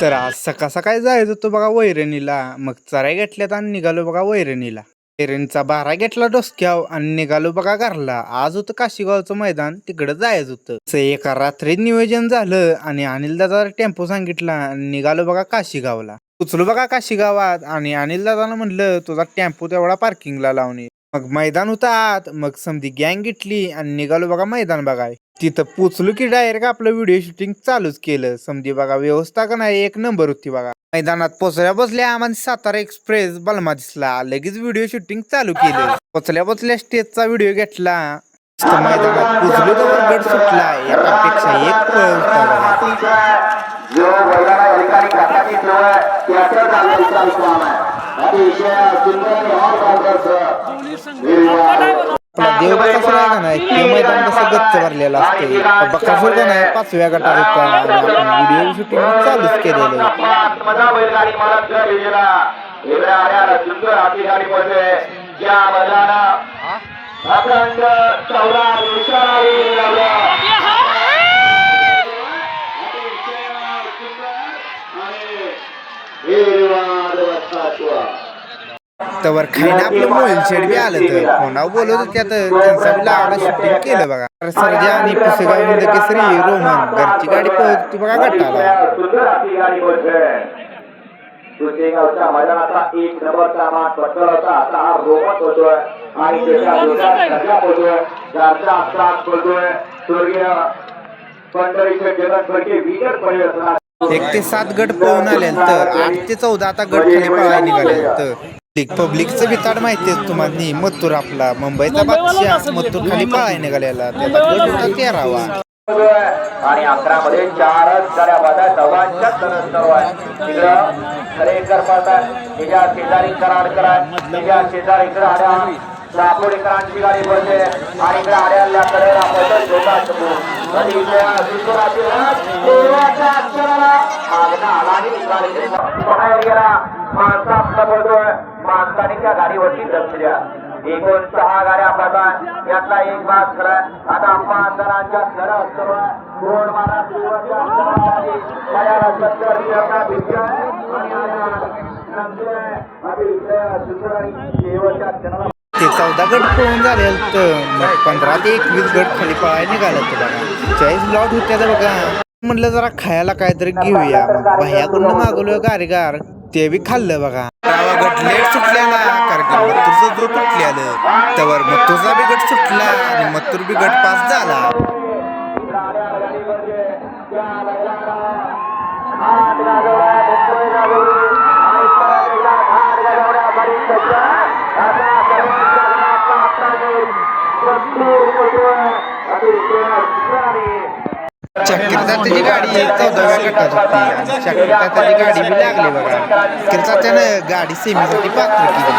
तर आज सकाळ सकाळी जायचं होतं बघा वैरणीला. मग चराई घेतल्यात आणि निघालो बघा वैरणीला. वैरणीचा बारा घेतला डोसक्याव आणि निघालो बघा घरला. आज होतं काशीगावचं मैदान, तिकडं जायचं होतं. एका रात्रीत नियोजन झालं आणि अनिल दादा टेम्पो सांगितला आणि निघालो बघा काशीगावला. उचलो बघा काशीगावात आणि अनिल दादाला म्हणलं तुझा टेम्पो तेवढा पार्किंगला लावणे. मग मैदान होतं आत. मग समधी गँग घेतली आणि निघालो बघा मैदान बघाय. तिथं पोचलो की डायरेक्ट आपलं व्हिडिओ शूटिंग चालूच केलं. समधी बघा व्यवस्था का नाही एक नंबर होती बघा. मैदानात पोचल्या बसल्या आम्हाला सातारा एक्सप्रेस बलमा दिसला. लगेच व्हिडिओ शूटिंग चालू केलं. पोचल्या बसल्या स्टेजचा व्हिडिओ घेतला. मैदानात पोचलो तर गड सुटला. एकापेक्षा एक पळ होता बघा. देव बकासूर आहे का नाही ते मैदान कसं गच्च भरलेलं असते. बकासूर का नाही 5व्या गटात होता आणि आपण व्हिडिओ शूटिंग चालूच केलेलं. तवर खायला आपलं मोबाईल शेड बी आलं तर फोनावर बोलत होत्या तर त्यांचा बी लावला शूटिंग केलं बघा. सरजा आणि पुसेगाव हिंद केसरी रोमन घरची गाडी पळत होती बघा गटाला. पुसेगावच्या मैदानाचा एक नंबरचा मान पटकळ होता. आता हा रोमन होतोय आणि त्याच्या होतोय घरचा साथ बोलतोय स्वर्गीय पंढरीचे जगत भरके विकेट पडले असणार. 1 ते 7 गट पळून आले तर 8 ते 14 आता गट खाली पळायला निघाले. तर पब्लिकचं बिताड माहितीये तुम्हाला. मथुर आपला मुंबईचा बादशाह मथुर खाली पळायला निघालेला. त्याचा गट होता 13वा. आणि 11 मध्ये 4च गाड्या बाद चव्हाणच्या सर्व आहे. तिकडं खरेकर पळतात. तिच्या शेजारी कराडकर आहे. तिच्या शेजारी इकडे आड्या दापोडेकरांची गाडी पडते आणि इकडे आड्याला कडेला पडतो झोका असतो. आणि देवाच्या अक्षराला मागणं आला आणि गाडी बाहेर गेला. माणसा आपला पडतोय. माणसाने त्या गाडीवरती लक्ष द्या. एकूण 6 गाड्या पडतात. यातला एक भाग खरा. आता 5 जणांच्या लढा असतो. गोड मारा ते 14 गट पळून झाले तर मग 15 ते 21 गट खाली पळायला निघालं तर बघा. 40 लॉट होत्या तर बघा. म्हणलं जरा खायला काहीतरी घेऊया. मग भैयाकडून मागवलं गारगार ते बी खाल्लं बघा. गट लेट सुटल्याला कारण की मथुरचं जो तुटल्यालं तवर मथुरचा बी गट सुटला आणि मथुर बी गट पास झाला. चक्रीताची गाडी 14व्या गटात होती आणि चक्रीताची गाडी बी लागली बघा. त्यानं गाडी सेमीसाठी पात्र केली.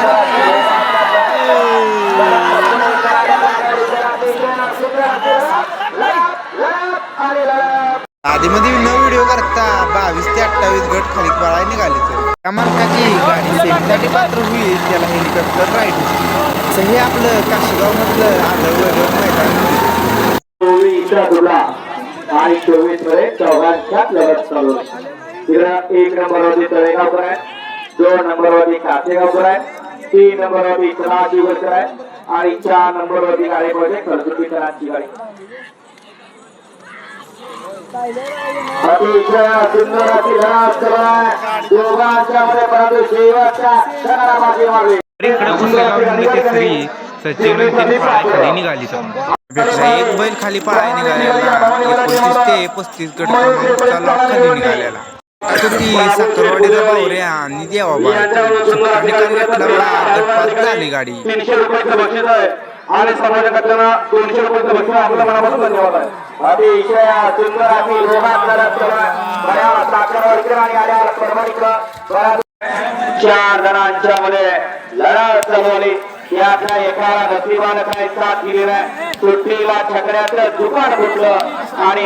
आधी मध्ये न व्हिडिओ करता 22 ते 28 गट खाली पळायला निघाले तर त्या मालकाची गाडी सेमीसाठी पात्र होईल त्याला हेलिकॉप्टर राईड होती. हे आपलं काशीगाव मधलं आदळ आणि 24 मध्ये चौघांच्या लढत चालू. तिकडं 1 नंबरवरती तळेगावकर आहे. 2 नंबरवरती कासेगावकर आहे. 3 नंबरवरती चनाजीवकर आहे आणि 4 नंबरवरती गाडी पडते कर्जतीकरांची गाडी. अतिशय सुंदर अशी लढत चालू आहे दोघांच्या मध्ये. परंतु शेवटच्या क्षणाला मागे मागे खाली निघाली. एक बैल खाली पळायला निघालेला. 29 ते 35 गट खाली निघालेला. साखरवाडीचा बावऱ्या आणि देवाबा गटपास झाली गाडी. 300 रुपयाचं बक्षीस आहे आणि समाजकर्त्यांना 200 रुपयाचं बक्षीस आपल्या मनापासून धन्यवाद आहे. अतिशय सुंदर अशी रोगात लढत चालू आहे. बऱ्याच साखरवाडीकर आणि आल्या परभणीकर 4 जणांच्या मध्ये लढत चालू आली. यातल्या एकाला नशिबानं काय साथ दिली नाही. सुट्टीला छकड्याचं दुकान फुटलं आणि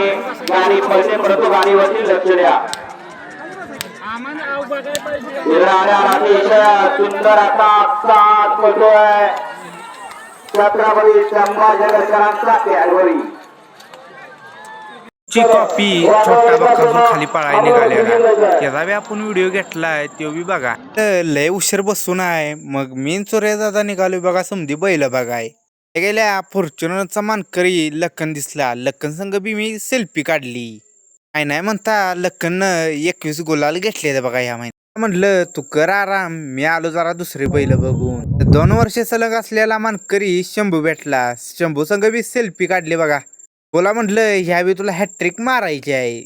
गाडी पडते. परंतु गाडीवरती लक्ष द्या. सुंदर असा साथ पडतोय छत्रपती संभाजीनगरकरांचा कॅडबरी. ची कॉपी छोटा बकासूर खाली पळाय निघालेला त्याचा बी आपण व्हिडिओ घेतलाय तो बी बघा. लय उशीर बसून आहे मग मी चोऱ्या दादा निघालो बघा समधी बैल बघाय. गेल्या फॉर्च्युनरचा मानकरी लखन दिसला. लखन संग बी मी सेल्फी काढली. काय नाही म्हणता लखननं 21 गुलाल घेतले बघा ह्या महिन्यात. म्हटलं तू कर आराम मी आलो जरा दुसरी बैल बघून. 2 वर्ष सलग असलेला मानकरी शंभू भेटला. शंभू संग बी सेल्फी काढली बघा. बोला म्हटलं ह्यावेळी तुला हॅट्रिक मारायची आहे.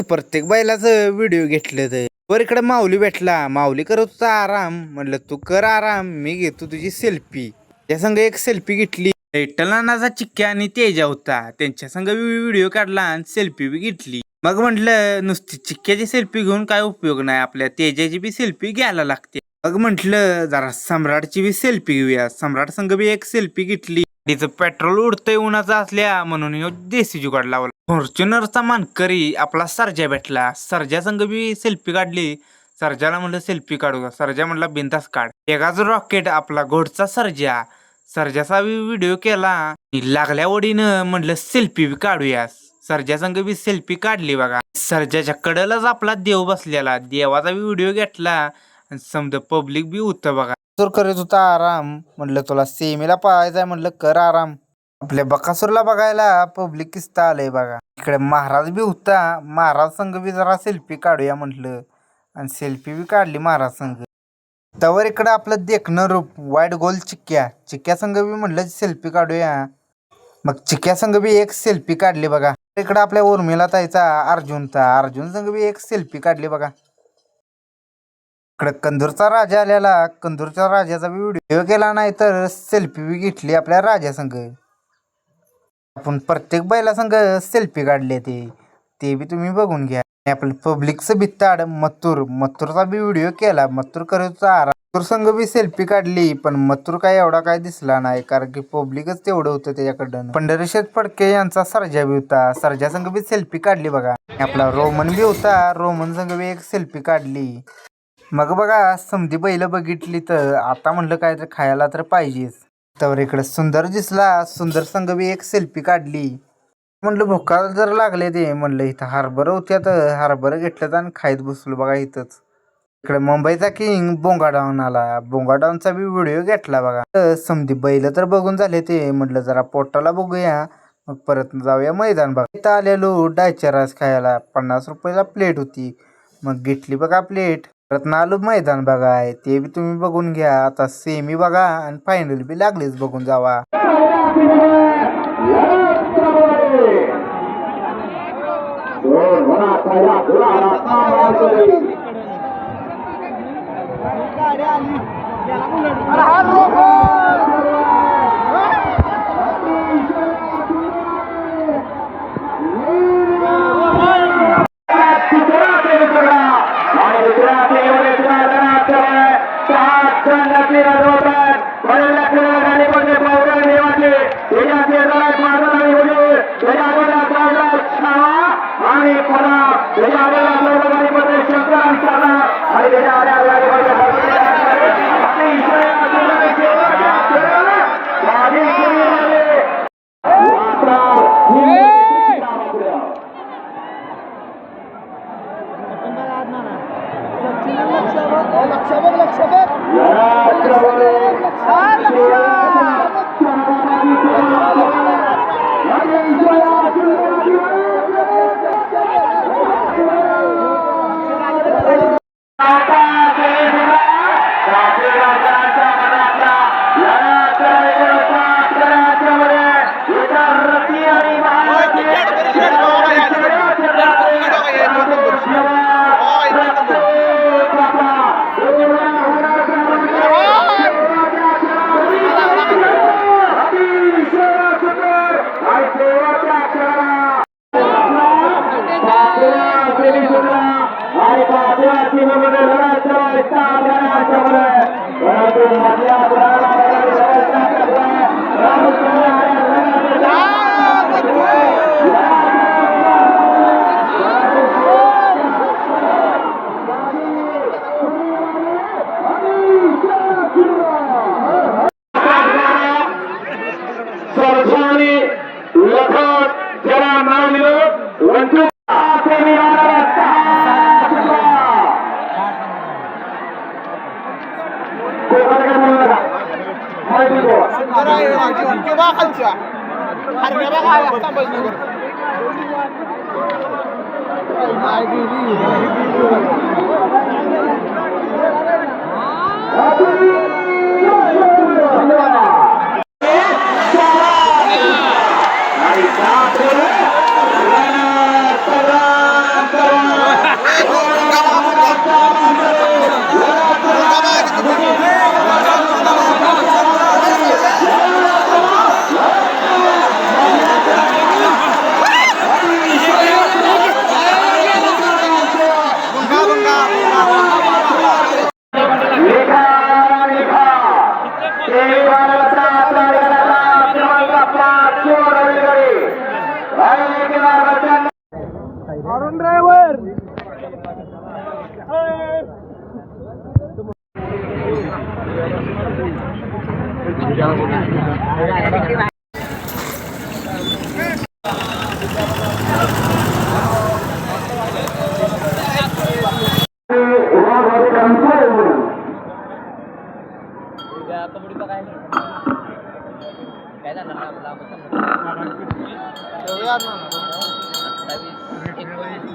प्रत्येक बैलाचं व्हिडिओ घेतलं तर वर इकडे माऊली भेटला. माऊली करत होता आराम. म्हटलं तू कर आराम मी घेतो तुझी सेल्फी. त्या संग एक सेल्फी घेतली. टलानाचा चिक्क्या आणि तेजा होता त्यांच्या संग व्हिडिओ काढला आणि सेल्फी बी घेतली. मग म्हटलं नुसती चिक्क्याची सेल्फी घेऊन काय उपयोग नाही आपल्या तेजाची बी सेल्फी घ्यायला लागते. मग म्हटलं जरा सम्राटची बी सेल्फी घेऊया. सम्राट संग बी एक सेल्फी घेतली. तिचं पेट्रोल उडतंय उन्हाचा असल्या म्हणून ह्यो देशी जुगाड लावला. फॉर्च्युनरचा मानकरी आपला सर्जा भेटला. सर्जा संग बी सेल्फी काढली. सर्जाला म्हणलं सेल्फी काढू का. सर्जा म्हणला बिंदास काढ. एकाच रॉकेट आपला घोडचा सर्जा. सर्जाचा बी व्हिडिओ केला. लागल्या ओढीनं म्हणलं सेल्फी बी काढूया. सर्जा संग बी सेल्फी काढली बघा. सर्जाच्या कडलाच आपला देव बसलेला. देवाचा बी व्हिडिओ घेतला आणि समजा पब्लिक बी होतं बघा. करत होता आराम. म्हटलं तुला सेमीला पळायचंय म्हटलं कर आराम. आपल्या बकासूरला बघायला पब्लिक किस्ता आलंय बघा. इकडे महाराज बी होता. महाराज संघ बी जरा सेल्फी काढूया म्हटलं आणि सेल्फी बी काढली महाराज संघ. तवर इकडं आपलं देखणं रूप वाईट गोल चिक्क्या संघ बी म्हटलं सेल्फी काढूया. मग चिक्क्या संघ बी एक सेल्फी काढली बघा. इकडं आपल्या उर्मिला ताईचा अर्जुन संघ बी एक सेल्फी काढली बघा. इकडे कंदूरचा राजा आलेला. कंदूरच्या राजाचा बी व्हिडिओ केला नाही तर सेल्फी बी घेतली आपल्या राजा संघ. आपण प्रत्येक बैला संघ सेल्फी काढले ते बी तुम्ही बघून घ्या. आपलं पब्लिकचं बित्ताड मत्तूरचा बी व्हिडिओ केला. मत्तूर करत मत्तूर संघ बी सेल्फी काढली पण मत्तूर काय एवढा काय दिसला नाही कारण की पब्लिकच तेवढं होतं त्याच्याकडनं. पंढरीशेठ फडके यांचा सर्जा बी होता. सर्जा संघ बी सेल्फी काढली बघा. आपला रोमन बी होता. रोमन संघ बी एक सेल्फी काढली. मग बघा समधी बैल बघितली तर आता म्हणलं काय तर खायला तर पाहिजेच. तर इकडे सुंदर दिसला. सुंदर संघ बी एक सेल्फी काढली. म्हणलं भुका जर लागले ते म्हणलं इथं हरभरं होत्या तर हरभरं घेतलं आणि खायत बसलो बघा इथंच. इकडे मुंबईचा किंग बोंगाडाऊन आला. बोंगाडाऊनचा बी व्हिडिओ घेतला बघा. समधी बैल तर बघून झाले ते म्हटलं जरा पोटाला बघूया मग परत जाऊया मैदान बघा. इथं आलेलो डायच्या रास खायला. 50 रुपयाला प्लेट होती. मग घेतली बघा प्लेट. परत आलो मैदान बघाय ते बी तुम्ही बघून घ्या. आता सेमी बघा आणि फायनल बी लागलीच बघून जावा. बघा खालच्या हरण्या बघा संभाजीनगर अरुण ड्रायव्हर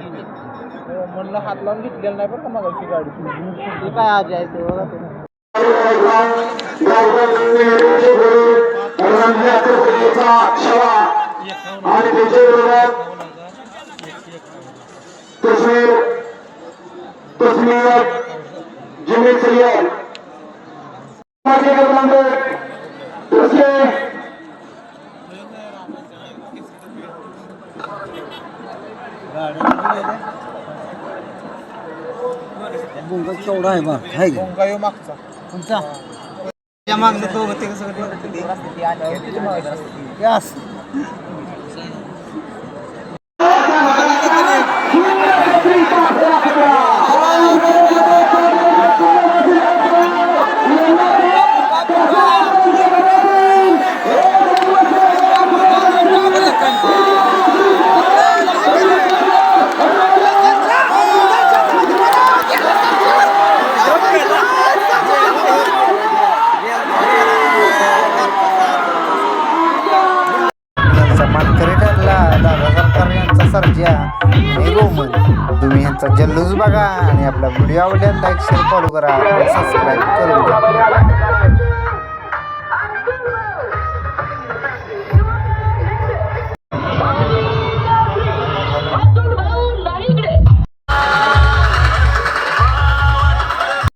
म्हणलं हात लावून घेतलेला नाही बरं का मगाशी गाडी काय आज आहे केवढा आहे बा हाय का? भोंगा यो मागचा कोणता त्या मागचं तो ते कसं यस मानकरी ठरला दादा सरकार यांचा सर्जा आणि रोमन. तुम्ही यांचा जल्लोष बघा आणि आपला व्हिडिओ आवडल्यास लाईक शेअर फॉलो करा, सबस्क्राईब करून घ्या.